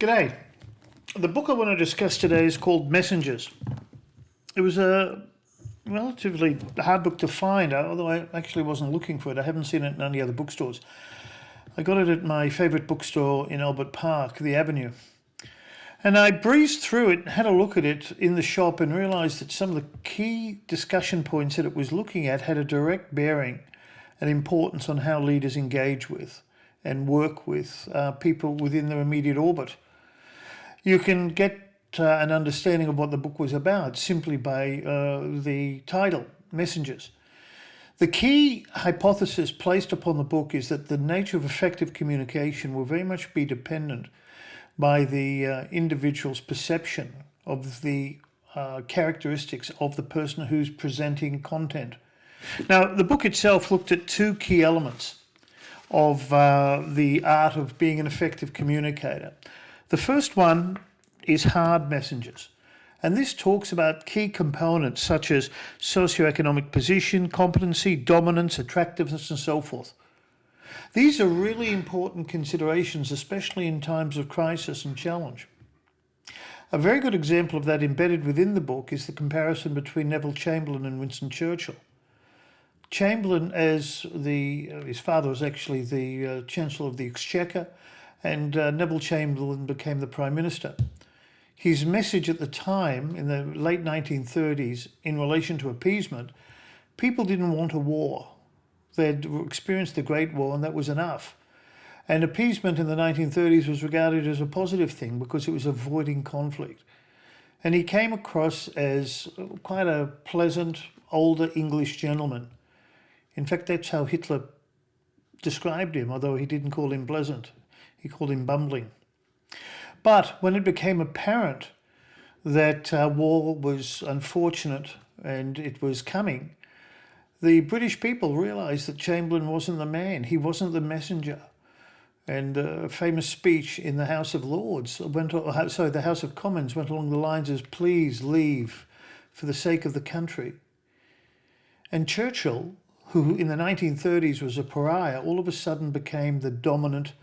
G'day. The book I want to discuss today is called Messengers. It was a relatively hard book to find, although I actually wasn't looking for it. I haven't seen it in any other bookstores. I got it at my favourite bookstore in Albert Park, The Avenue. And I breezed through it, had a look at it in the shop and realised that some of the key discussion points that it was looking at had a direct bearing and importance on how leaders engage with and work with people within their immediate orbit. You can get an understanding of what the book was about simply by the title, Messengers. The key hypothesis placed upon the book is that the nature of effective communication will very much be dependent by the individual's perception of the characteristics of the person who's presenting content. Now, the book itself looked at two key elements of the art of being an effective communicator. The first one is hard messengers. And this talks about key components such as socioeconomic position, competency, dominance, attractiveness, and so forth. These are really important considerations, especially in times of crisis and challenge. A very good example of that embedded within the book is the comparison between Neville Chamberlain and Winston Churchill. Chamberlain, as his father was actually the Chancellor of the Exchequer, and Neville Chamberlain became the Prime Minister. His message at the time, in the late 1930s, in relation to appeasement, people didn't want a war. They'd experienced the Great War and that was enough. And appeasement in the 1930s was regarded as a positive thing because it was avoiding conflict. And he came across as quite a pleasant, older English gentleman. In fact, that's how Hitler described him, although he didn't call him pleasant. He called him bumbling. But when it became apparent that war was unfortunate and it was coming, the British people realised that Chamberlain wasn't the man. He wasn't the messenger. And a famous speech in the House of the House of Commons went along the lines as, "Please leave for the sake of the country." And Churchill, who in the 1930s was a pariah, all of a sudden became the dominant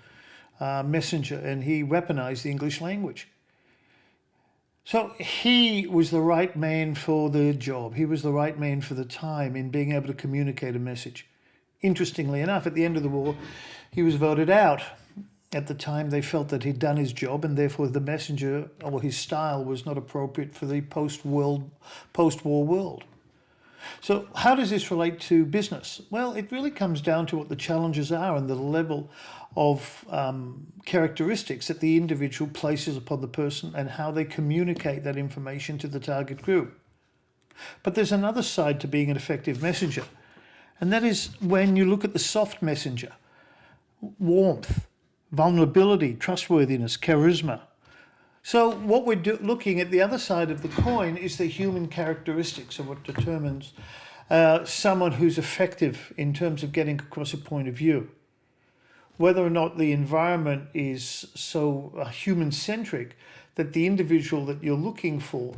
messenger, and he weaponized the English language. So he was the right man for the job. He was the right man for the time in being able to communicate a message. Interestingly enough, at the end of the war, he was voted out. At the time, they felt that he'd done his job, and therefore the messenger or his style was not appropriate for the post-war world. So how does this relate to business? Well, it really comes down to what the challenges are and the level of characteristics that the individual places upon the person and how they communicate that information to the target group. But there's another side to being an effective messenger, and that is when you look at the soft messenger: warmth, vulnerability, trustworthiness, charisma. So what we're looking at the other side of the coin is the human characteristics of what determines someone who's effective in terms of getting across a point of view. Whether or not the environment is so human-centric that the individual that you're looking for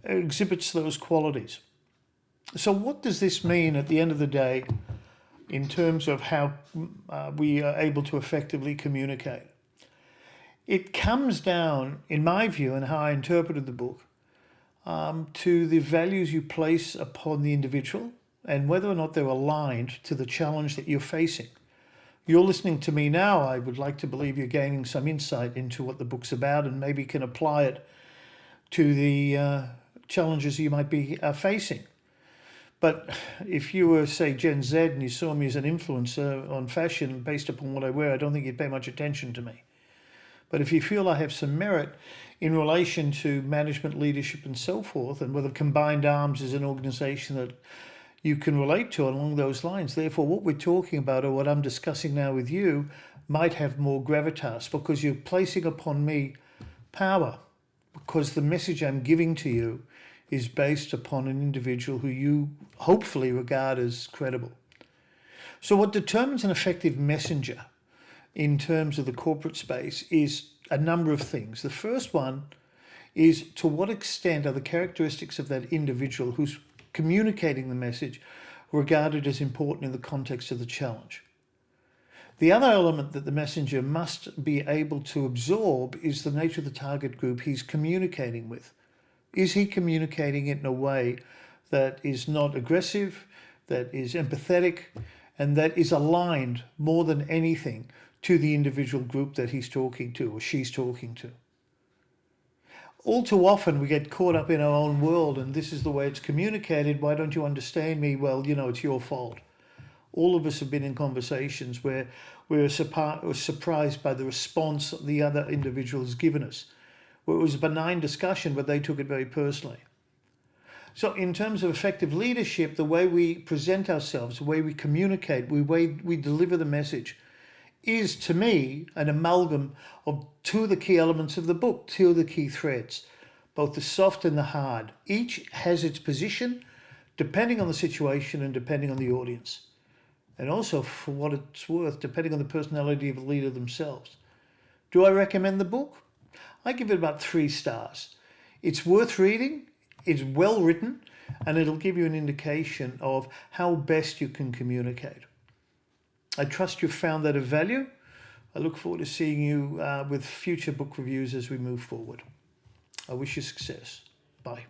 exhibits those qualities. So what does this mean at the end of the day in terms of how we are able to effectively communicate? It comes down, in my view, and how I interpreted the book, to the values you place upon the individual and whether or not they're aligned to the challenge that you're facing. You're listening to me now. I would like to believe you're gaining some insight into what the book's about and maybe can apply it to the challenges you might be facing. But if you were, say, Gen Z and you saw me as an influencer on fashion based upon what I wear, I don't think you'd pay much attention to me. But if you feel I have some merit in relation to management, leadership, and so forth, and whether Combined Arms is an organisation that you can relate to along those lines, therefore what we're talking about or what I'm discussing now with you might have more gravitas because you're placing upon me power, because the message I'm giving to you is based upon an individual who you hopefully regard as credible. So what determines an effective messenger in terms of the corporate space is a number of things. The first one is to what extent are the characteristics of that individual who's communicating the message regarded as important in the context of the challenge. The other element that the messenger must be able to absorb is the nature of the target group he's communicating with. Is he communicating it in a way that is not aggressive, that is empathetic, and that is aligned more than anything to the individual group that he's talking to or she's talking to? All too often we get caught up in our own world, and this is the way it's communicated. Why don't you understand me? Well, it's your fault. All of us have been in conversations where we're surprised by the response the other individual has given us, where it was a benign discussion, but they took it very personally. So in terms of effective leadership, the way we present ourselves, the way we communicate, the way we deliver the message is, to me, an amalgam of two of the key elements of the book, two of the key threads, both the soft and the hard. Each has its position depending on the situation and depending on the audience. And also, for what it's worth, depending on the personality of the leader themselves. Do I recommend the book? I give it about 3 stars. It's worth reading, it's well written, and it'll give you an indication of how best you can communicate. I trust you've found that of value. I look forward to seeing you with future book reviews as we move forward. I wish you success. Bye.